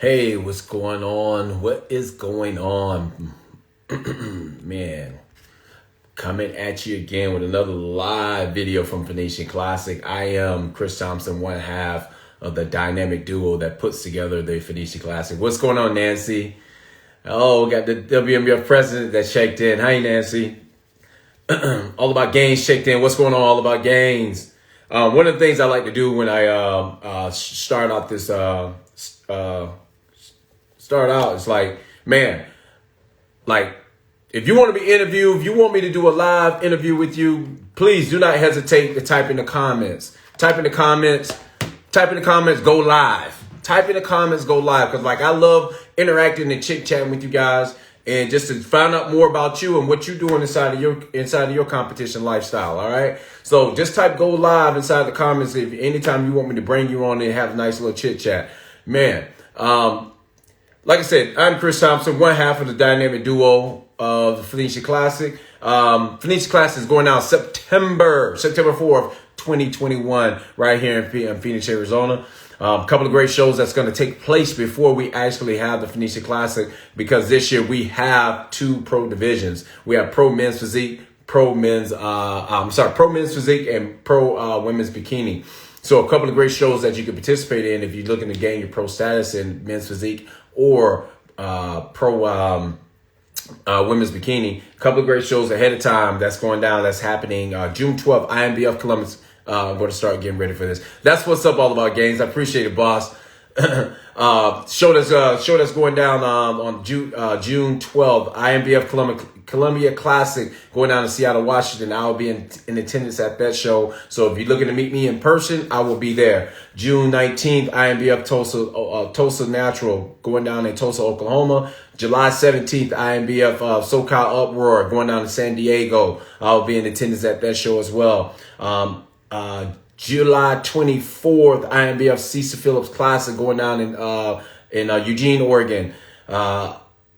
Hey, what's going on? What is going on? Man, coming at you again with another live video from Phoenician Classic. I am Chris Thompson, one half of the dynamic duo that puts together the Phoenician Classic. What's going on, Nancy? Oh, we got the WNBF president that checked in. Hi, Nancy. All About Gains checked in. What's going on, All About Gains? One of the things I like to do when I start out this it's like, man, like, if you want to be interviewed, if you want me to do a live interview with you, please do not hesitate to type in the comments. Type in the comments, go live. Type in the comments, go live. Because, like, I love interacting and chit-chatting with you guys and just to find out more about you and what you're doing inside of your competition lifestyle, all right? So just type go live inside the comments if anytime you want me to bring you on and have a nice little chit-chat. Man, like I said, I'm Chris Thompson, one half of the dynamic duo of the Phoenician Classic. Phoenician Classic is going down September 4th, 2021, right here in Phoenix, Arizona. A couple of great shows that's going to take place before we actually have the Phoenician Classic, because this year we have two pro divisions. We have pro men's physique, pro men's physique, and pro women's bikini. So a couple of great shows that you can participate in if you're looking to gain your pro status in men's physique or pro women's bikini. A couple of great shows ahead of time that's going down. That's happening June 12th, Inbf Columbus. I'm going to start getting ready for this. That's what's up, All About Games. I appreciate it, boss. Show that's going down on June 12th, IMBF Columbia Classic going down to Seattle, Washington. I will be in attendance at that show. So if you're looking to meet me in person, I will be there. June 19th, IMBF Tulsa Natural going down in Tulsa, Oklahoma. July 17th, IMBF SoCal Uproar going down to San Diego. I'll be in attendance at that show as well. July 24th, INBF Cecil Phillips Classic going down in Eugene, Oregon.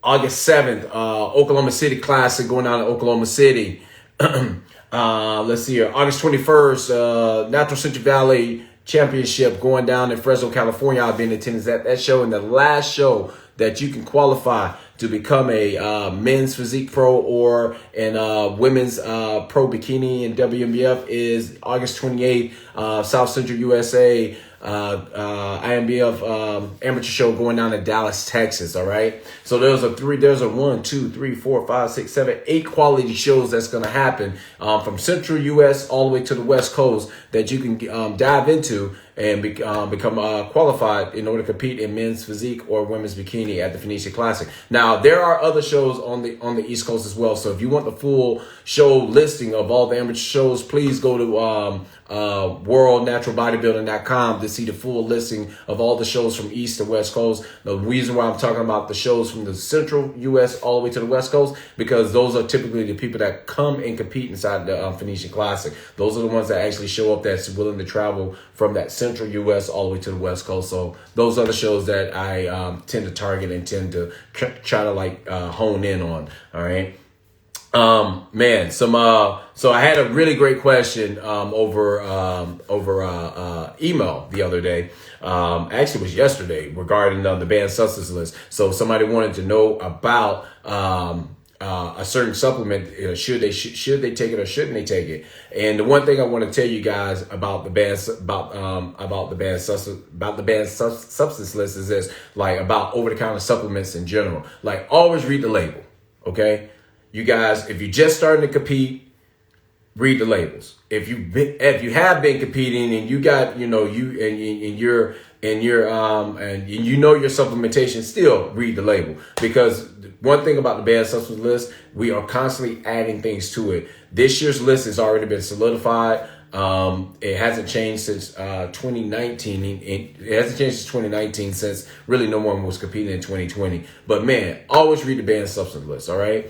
August 7th, Oklahoma City Classic going down in Oklahoma City. Let's see here. August 21st, Natural Central Valley Championship going down in Fresno, California. I'll be in attendance at that show. And the last show that you can qualify to become a men's physique pro or women's pro bikini in WNBF is August 28th, South Central USA, IMBF amateur show going down in Dallas, Texas. All right. So there's a 1, 2, 3, 4, 5, 6, 7, 8 quality shows that's going to happen from Central US all the way to the West Coast that you can dive into and become qualified in order to compete in men's physique or women's bikini at the Phoenician Classic. Now, there are other shows on the East Coast as well. So if you want the full show listing of all the amateur shows, please go to worldnaturalbodybuilding.com to see the full listing of all the shows from East to West Coast. The reason why I'm talking about the shows from the Central U.S. all the way to the West Coast, because those are typically the people that come and compete inside the Phoenician Classic. Those are the ones that actually show up that's willing to travel from that Central U.S. all the way to the West Coast. So those are the shows that I tend to target and tend to try to hone in on. All right. Man, so I had a really great question over email the other day. Actually, it was yesterday regarding the banned substance list. So somebody wanted to know about a certain supplement. Should they take it or shouldn't they take it? And the one thing I want to tell you guys about the banned substance list is this, like, about over-the-counter supplements in general. Like, always read the label. Okay. You guys, if you're just starting to compete, read the labels. If you have been competing and you got, your supplementation, still read the label, because one thing about the banned substance list, we are constantly adding things to it. This year's list has already been solidified. It hasn't changed since 2019. It hasn't changed since 2019, since really no one was competing in 2020. But man, always read the banned substance list. All right.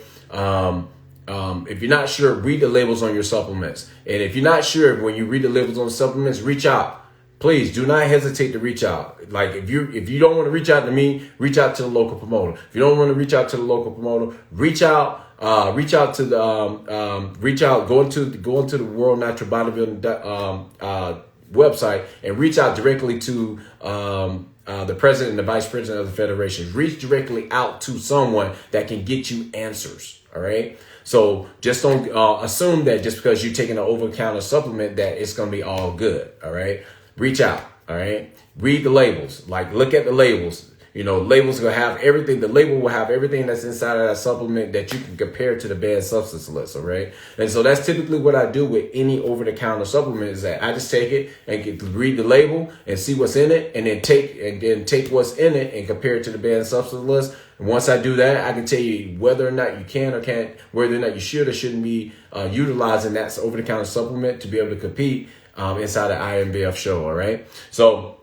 If you're not sure, read the labels on your supplements. And if you're not sure, when you read the labels on the supplements, reach out. Please do not hesitate to reach out. Like, if you don't want to reach out to me, reach out to the local promoter. If you don't want to reach out to the local promoter, reach out Go into the World Natural Bodybuilding website and reach out directly to the president and the vice president of the federation. Reach directly out to someone that can get you answers. All right. So just don't assume that just because you're taking an over-the-counter supplement that it's going to be all good. All right. Reach out. All right. Read the labels. Like, look at the labels. You know, labels will have everything. The label will have everything that's inside of that supplement that you can compare to the banned substance list. All right. And so that's typically what I do with any over-the-counter supplement is that I just take it and get to read the label and see what's in it, and then take what's in it and compare it to the banned substance list. And once I do that, I can tell you whether or not you can or can't, whether or not you should or shouldn't be utilizing that over-the-counter supplement to be able to compete inside the Inbf show. All right. So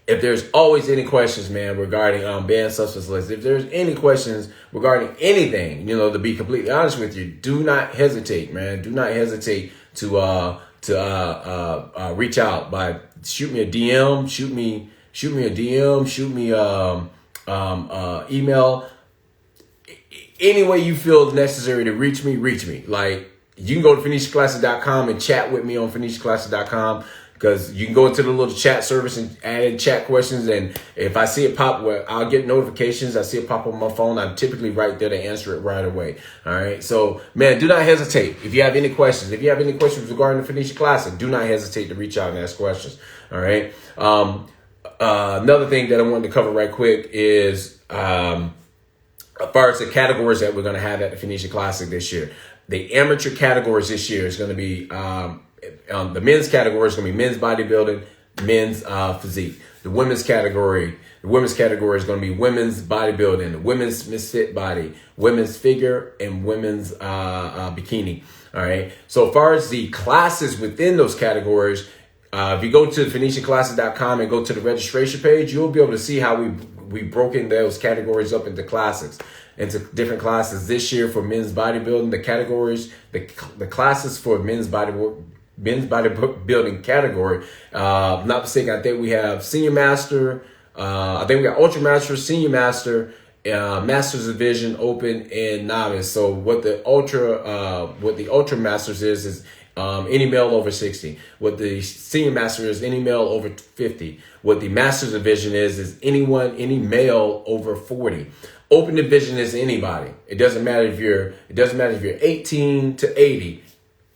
if there's always any questions, man, regarding banned substance list, if there's any questions regarding anything, you know, to be completely honest with you, do not hesitate, man. Do not hesitate to reach out by shoot me a DM, shoot me a DM, shoot me email. Any way you feel necessary to reach me. Like, you can go to PhoenicianClassic.com and chat with me on PhoenicianClassic.com. Because you can go into the little chat service and add in chat questions. And if I see it pop, I'll get notifications. I see it pop on my phone. I'm typically right there to answer it right away. All right. So, man, do not hesitate. If you have any questions, regarding the Phoenician Classic, do not hesitate to reach out and ask questions. All right. Another thing that I wanted to cover right quick is as far as the categories that we're going to have at the Phoenician Classic this year. The amateur categories this year is going to be the men's category is going to be men's bodybuilding, men's physique. The women's category is going to be women's bodybuilding, women's misfit body, women's figure, and women's bikini. All right. So as far as the classes within those categories, if you go to PhoenicianClassic.com and go to the registration page, you'll be able to see how we broken those categories up into different classes this year for men's bodybuilding. The categories, the classes for men's bodybuilding category. Not mistaken, I think we have senior master. I think we got ultra master, senior master, masters division, open, and novice. So what the ultra masters is any male over 60. What the senior master is any male over 50. What the masters division is any male over 40. Open division is anybody. It doesn't matter if you're 18 to 80.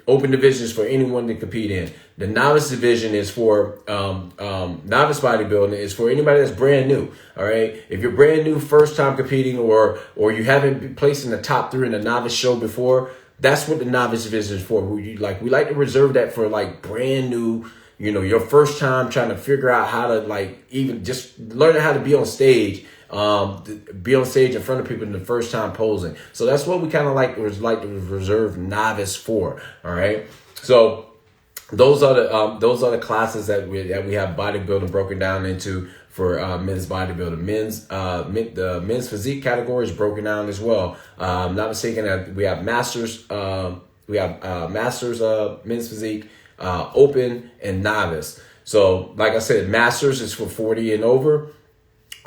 Open division is for anyone to compete in. The novice division is for novice bodybuilding is for anybody that's brand new. All right. If you're brand new, first time competing, or you haven't been placed in the top 3 in the novice show before, that's what the novice division is for. We like to reserve that for like brand new, you know, your first time trying to figure out how to like even just learning how to be on stage. Be on stage in front of people in the first time posing. So that's what we kind of like to reserve novice for. All right. So those are the classes that we have bodybuilding broken down into for men's bodybuilding. The men's physique category is broken down as well. Not mistaken that we have masters. Men's physique, open, and novice. So like I said, masters is for 40 and over.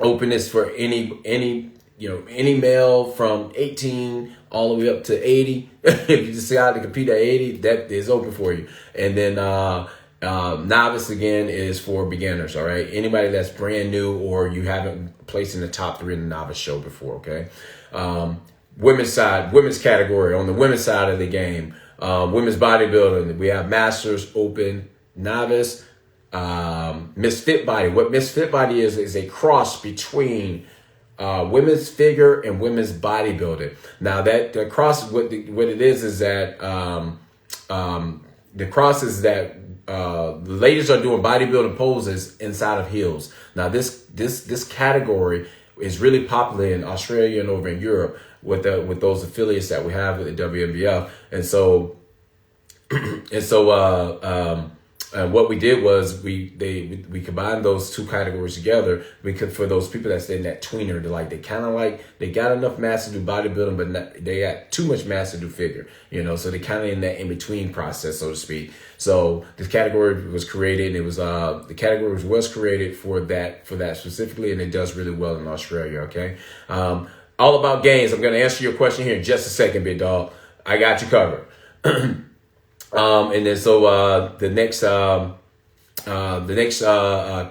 Open is for any male from 18 all the way up to 80. If you decide to compete at 80, that is open for you. And then novice again is for beginners. All right, anybody that's brand new or you haven't placed in the top 3 in the novice show before. Okay, women's category on the women's side of the game. Women's bodybuilding, we have masters, open, novice. Misfit body. What misfit body is a cross between women's figure and women's bodybuilding. Now that the cross, what it is that the cross is that the ladies are doing bodybuilding poses inside of heels. Now this category is really popular in Australia and over in Europe with those affiliates that we have with the WNBF, and so what we did was we combined those two categories together because for those people that's in that tweener, they got enough mass to do bodybuilding, but they got too much mass to do figure, so they kind of in that in between process, so to speak. So this category was created, and it was the category was created for that specifically, and it does really well in Australia. Okay, all about gains. I'm going to answer your question here in just a second, big dog. I got you covered. And then so the next The next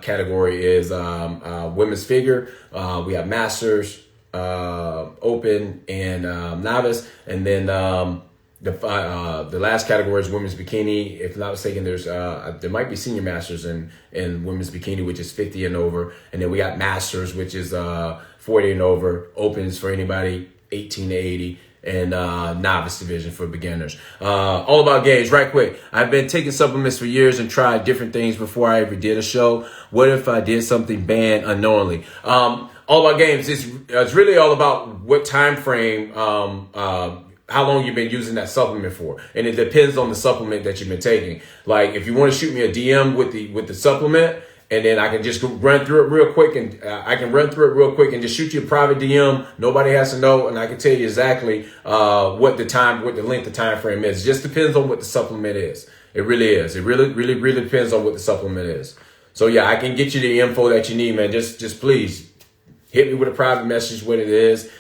category is women's figure. We have masters, open, and novice, and then the last category is women's bikini. If I'm not mistaken, there might be senior masters in women's bikini, which is 50 and over, and then we got masters, which is 40 and over. Opens for anybody 18 to 80. And novice division for beginners. All about gains, right quick. I've been taking supplements for years and tried different things before I ever did a show. What if I did something banned unknowingly? All about games. It's really all about what time frame, how long you've been using that supplement for. And it depends on the supplement that you've been taking. Like if you want to shoot me a DM with the supplement, and then I can just run through it real quick, and and just shoot you a private DM. Nobody has to know, and I can tell you exactly what the length of time frame is. It just depends on what the supplement is. It really is. It really depends on what the supplement is. So yeah, I can get you the info that you need, man. Just please hit me with a private message what it is,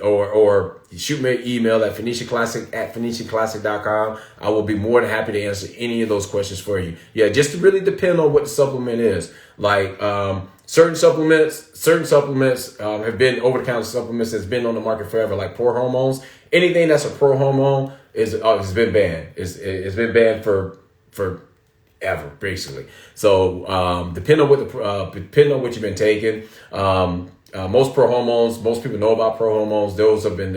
or shoot me an email at phoenicianclassic@phoenicianclassic.com. I will be more than happy to answer any of those questions for you. Yeah, just to really depend on what the supplement is. Like certain supplements have been over-the-counter supplements that's been on the market forever, like pro hormones. Anything that's a pro hormone has been banned. It's been banned for ever, basically. So depending on what you've been taking. Most pro hormones, most people know about pro hormones. Those have been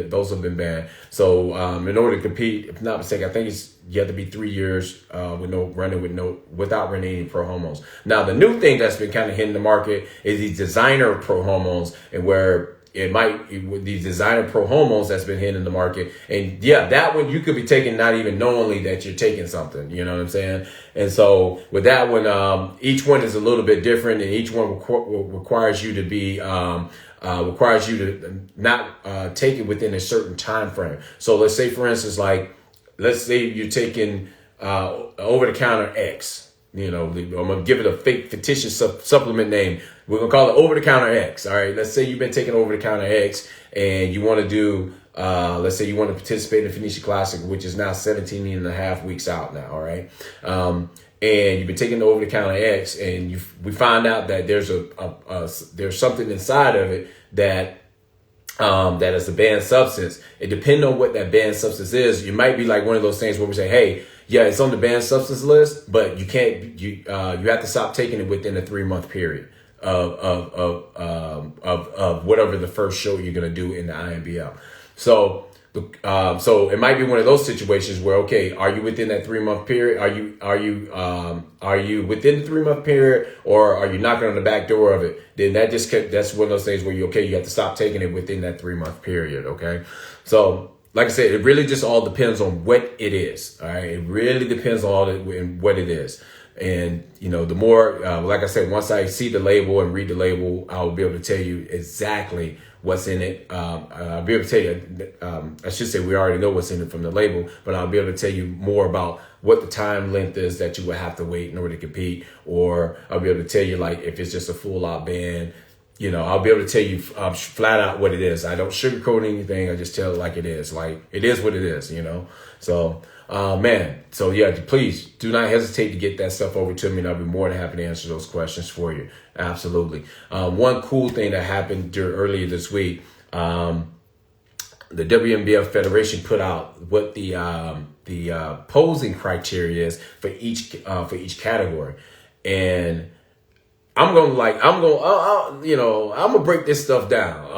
banned. So in order to compete, if not mistaken, I think you have to be 3 years without running any pro hormones. Now the new thing that's been kind of hitting the market is these designer pro hormones, and where with these designer pro hormones that's been hitting the market. And yeah, that one you could be taking not even knowingly that you're taking something, you know what I'm saying? And so with that one, each one is a little bit different, and each one requires you to be, not take it within a certain time frame. So let's say, for instance, let's say you're taking over-the-counter X. You know, I'm going to give it a fake fictitious supplement name. We're going to call it over-the-counter X. All right. Let's say you've been taking over-the-counter X, and you want to do, let's say you want to participate in the Phoenician Classic, which is now 17 and a half weeks out now. All right. And you've been taking the over-the-counter X, and we find out that there's there's something inside of it that is a banned substance. It depends on what that banned substance is. You might be like one of those things where we say, hey, yeah, it's on the banned substance list, but you can't. You have to stop taking it within a 3-month period of whatever the first show you're gonna do in the INBF. So it might be one of those situations where, okay, are you within that 3-month period? Are you within the 3-month period, or are you knocking on the back door of it? Then that's one of those things where you have to stop taking it within that 3-month period. Okay, so. Like I said, it really just all depends on what it is. All right. It really depends on what it is. And, you know, the more, like I said, once I see the label and read the label, I'll be able to tell you exactly what's in it. I'll be able to tell you, I should say we already know what's in it from the label, but I'll be able to tell you more about what the time length is that you would have to wait in order to compete. Or I'll be able to tell you, like, if it's just a full out ban. You know, I'll be able to tell you flat out what it is. I don't sugarcoat anything. I just tell it like it is. Like, it is what it is, you know? So, man. So, yeah, please do not hesitate to get that stuff over to me, and I'll be more than happy to answer those questions for you. Absolutely. One cool thing that happened earlier this week, the WNBF Federation put out what the posing criteria is for each category. And I'm gonna break this stuff down.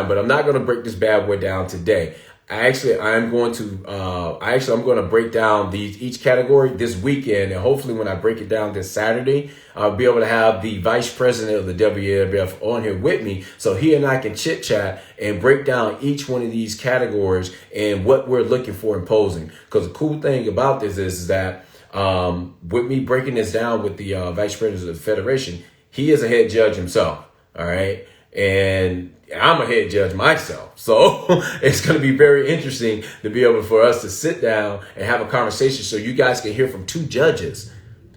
But I'm not gonna break this bad boy down today. I'm going to break down each category this weekend, and hopefully when I break it down this Saturday, I'll be able to have the vice president of the WNBF on here with me, so he and I can chit chat and break down each one of these categories and what we're looking for in posing. Because the cool thing about this is that with me breaking this down with the vice president of the federation, he is a head judge himself. All right. And I'm a head judge myself. So it's going to be very interesting to be able for us to sit down and have a conversation so you guys can hear from two judges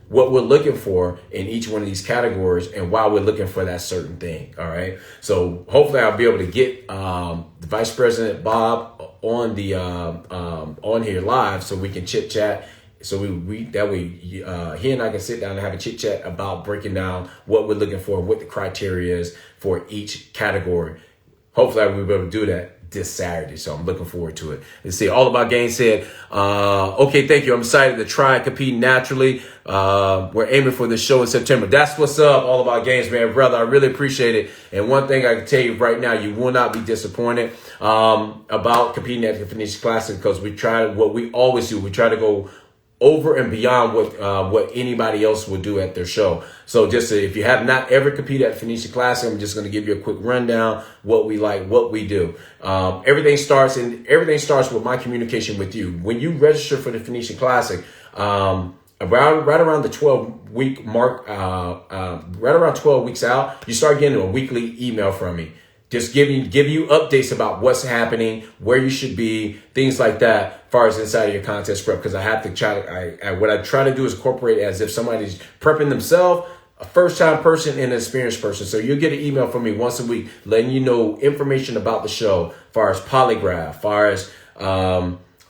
what we're looking for in each one of these categories and why we're looking for that certain thing. All right. So hopefully I'll be able to get the Vice President Bob on the on here live so we can chit chat So that way he and I can sit down and have a chit chat about breaking down what we're looking for, what the criteria is for each category. Hopefully we'll be able to do that this Saturday. So I'm looking forward to it. Let's see. All About Game said, okay, thank you. I'm excited to try and compete naturally. We're aiming for this show in September. That's what's up. All About Games, man, brother. I really appreciate it. And one thing I can tell you right now, you will not be disappointed about competing at the Phoenician Classic, because we try what we always do. We try to go over and beyond what anybody else would do at their show. So just if you have not ever competed at Phoenician Classic, I'm just going to give you a quick rundown, what we like, what we do. Everything starts with my communication with you. When you register for the Phoenician Classic, right around the 12-week mark, right around 12 weeks out, you start getting a weekly email from me. Just give you updates about what's happening, where you should be, things like that, as far as inside of your contest prep. Because I have to what I try to do is incorporate it as if somebody's prepping themselves, a first-time person and an experienced person. So you'll get an email from me once a week letting you know information about the show, as far as polygraph, as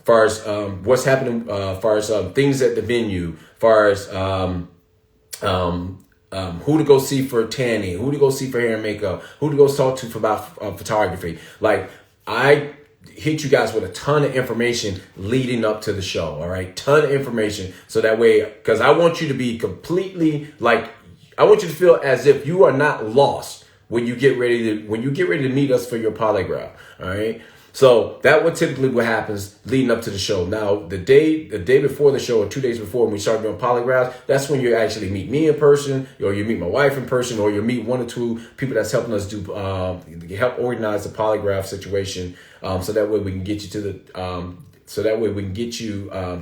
far as what's happening, as far as things at the venue, as far as who to go see for tanning, who to go see for hair and makeup, who to go talk to for about photography. Like, I hit you guys with a ton of information leading up to the show. All right. Ton of information. So that way, because I want you to be completely I want you to feel as if you are not lost when you get ready to meet us for your polygraph. All right. So that would typically what happens leading up to the show. Now, the day before the show, or 2 days before, when we start doing polygraphs, that's when you actually meet me in person, or you meet my wife in person, or you meet one or two people that's helping us do help organize the polygraph situation. So that way we can get you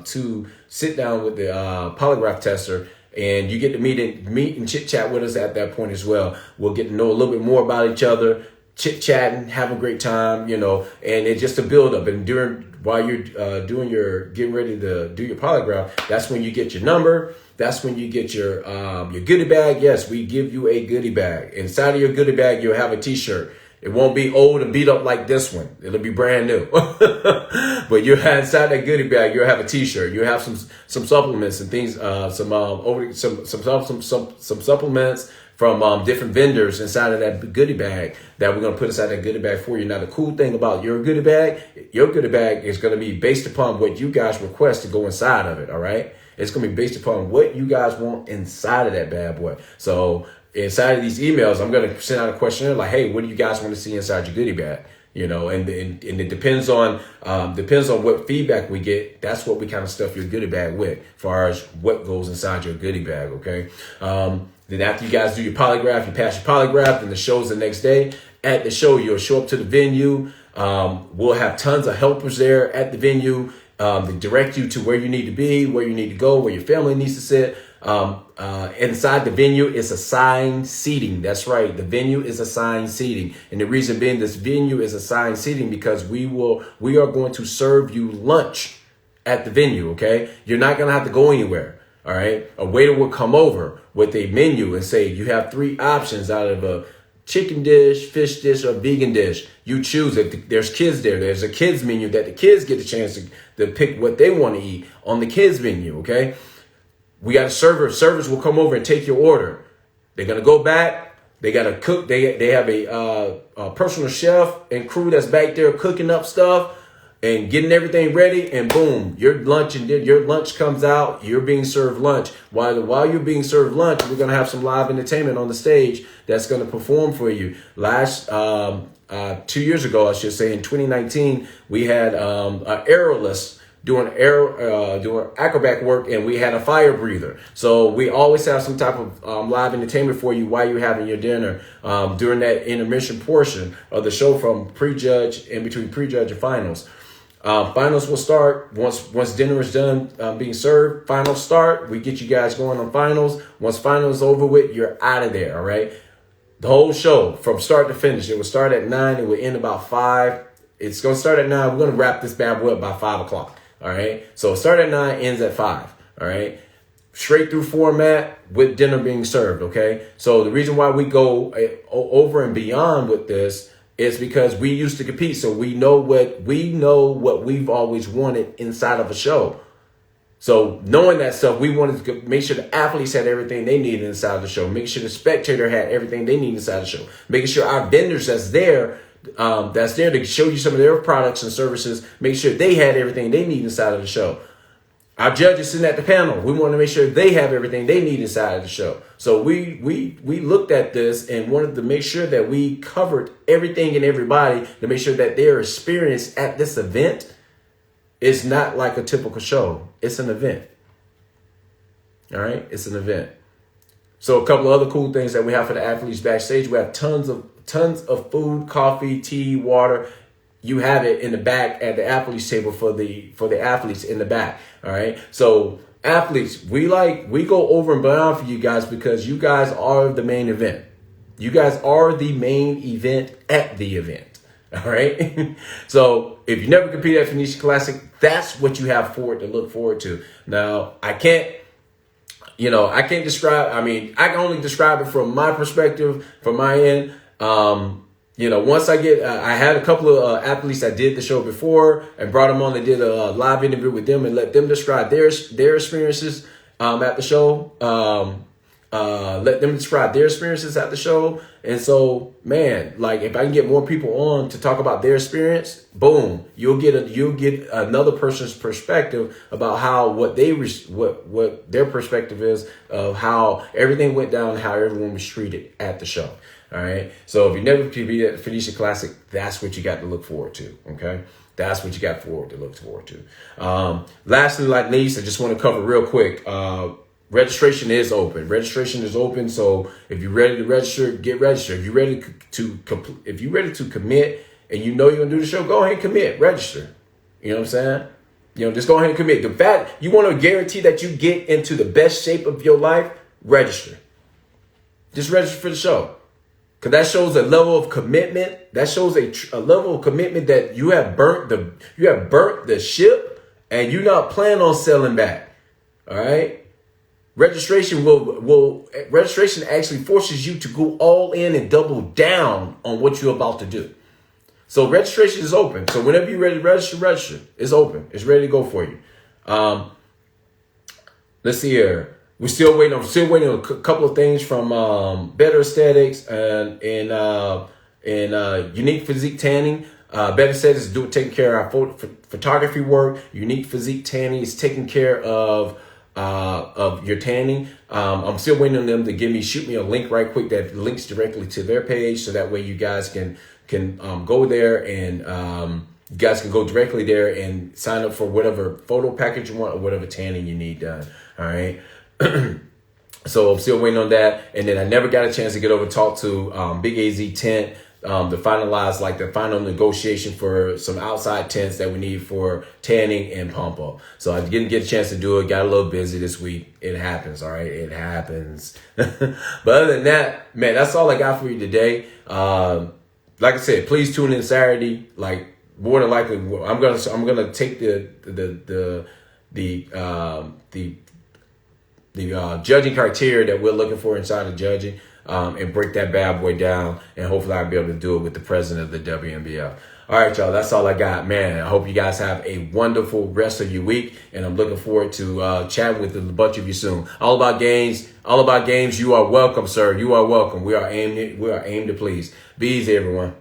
to sit down with the polygraph tester. And you get to meet and chit chat with us at that point as well. We'll get to know a little bit more about each other, chit chatting, have a great time, and it's just a build up. And while you're getting ready to do your polygraph, that's when you get your number. That's when you get your goodie bag. Yes, we give you a goodie bag. Inside of your goodie bag, you'll have a t-shirt. It won't be old and beat up like this one. It'll be brand new. But you'll have inside that goodie bag, you'll have a t-shirt. You'll have some supplements and things, some supplements from different vendors inside of that goodie bag that we're going to put inside that goodie bag for you. Now, the cool thing about your goodie bag is going to be based upon what you guys request to go inside of it. All right. It's going to be based upon what you guys want inside of that bad boy. So inside of these emails, I'm going to send out a questionnaire like, hey, what do you guys want to see inside your goodie bag? And it depends on what feedback we get. That's what we kind of stuff your goodie bag with, as far as what goes inside your goodie bag. Okay. Then after you guys do your polygraph, you pass your polygraph, and the show's the next day. At the show, you'll show up to the venue. We'll have tons of helpers there at the venue to direct you to where you need to be, where you need to go, where your family needs to sit. Inside the venue is assigned seating. That's right. The venue is assigned seating. And the reason being this venue is assigned seating because we are going to serve you lunch at the venue. Okay. You're not going to have to go anywhere. All right. A waiter will come over with a menu and say, you have 3 options out of a chicken dish, fish dish, or vegan dish. You choose. If there's kids there, there's a kids menu that the kids get a chance to pick what they want to eat on the kids menu. Okay. We got a server. Servers will come over and take your order. They're going to go back. They got to cook. They have a personal chef and crew that's back there cooking up stuff and getting everything ready. And boom, your lunch comes out. You're being served lunch. While you're being served lunch, we're going to have some live entertainment on the stage that's going to perform for you. 2 years ago, I should say, in 2019, we had an aerialist doing acrobat work, and we had a fire breather. So we always have some type of live entertainment for you while you're having your dinner during that intermission portion of the show from prejudge, in between prejudge and finals. Finals will start once dinner is done being served. Finals start. We get you guys going on finals. Once finals is over with, you're out of there. All right. The whole show from start to finish. It will start at 9. It will end about 5. It's going to start at 9. We're going to wrap this bad boy up by 5 o'clock. All right. So start at 9, ends at 5. All right. Straight through format with dinner being served. Okay. So the reason why we go over and beyond with this is because we used to compete. So we know what we've always wanted inside of a show. So knowing that stuff, we wanted to make sure the athletes had everything they needed inside the show. Make sure the spectator had everything they need inside the show. Making sure our vendors that's there to show you some of their products and services, make sure they had everything they need inside of the show. Our judges sitting at the panel, we want to make sure they have everything they need inside of the show. So we looked at this and wanted to make sure that we covered everything and everybody to make sure that their experience at this event is not like a typical show. It's an event. All right, it's an event. So a couple of other cool things that we have for the athletes backstage. We have tons of food, coffee, tea, water. You have it in the back at the athletes table for the athletes in the back. All right. So athletes, we go over and beyond for you guys because you guys are the main event. You guys are the main event at the event. All right. So if you never competed at Phoenician Classic, that's what you have to look forward to. Now, I can't describe. I mean, I can only describe it from my perspective, from my end. Once I had a couple of athletes that did the show before and brought them on. They did a live interview with them and let them describe their experiences at the show. Let them describe their experiences at the show. And so, man, like if I can get more people on to talk about their experience, boom, you'll get another person's perspective about what their perspective is of how everything went down and how everyone was treated at the show. All right. So if you never competed at the Phoenician Classic, that's what you got to look forward to. Okay. That's what you got to look forward to. Lastly, like least, I just want to cover real quick. Registration is open. Registration is open. So if you're ready to register, get registered. If you're ready to commit and you know you're gonna do the show, go ahead and commit. Register. You know what I'm saying? Just go ahead and commit. The fact you want to guarantee that you get into the best shape of your life, register. Just register for the show. Because that shows a level of commitment. That shows a level of commitment that you have burnt the ship and you're not planning on selling back. All right. Registration registration actually forces you to go all in and double down on what you're about to do. So registration is open. So whenever you're ready to register. It's open. It's ready to go for you. Let's see here. I'm still waiting on a couple of things from Better Aesthetics and Unique Physique Tanning. Better Aesthetics is taking care of our photography work. Unique Physique Tanning is taking care of your tanning. I'm still waiting on them to shoot me a link right quick that links directly to their page, so that way you guys can go there and you guys can go directly there and sign up for whatever photo package you want or whatever tanning you need done. All right. So I'm still waiting on that. And then I never got a chance to get over and talk to Big AZ Tent to finalize the final negotiation for some outside tents that we need for tanning and pump up. So I didn't get a chance to do it. Got a little busy this week. It happens. All right. It happens. But other than that, man, that's all I got for you today. Like I said, please tune in Saturday. Like more than likely, I'm gonna take the judging criteria that we're looking for inside of judging and break that bad boy down. And hopefully I'll be able to do it with the president of the WNBF. All right, y'all, that's all I got, man. I hope you guys have a wonderful rest of your week. And I'm looking forward to chatting with a bunch of you soon. All about games. You are welcome, sir. You are welcome. We are aimed to please. Be easy, everyone.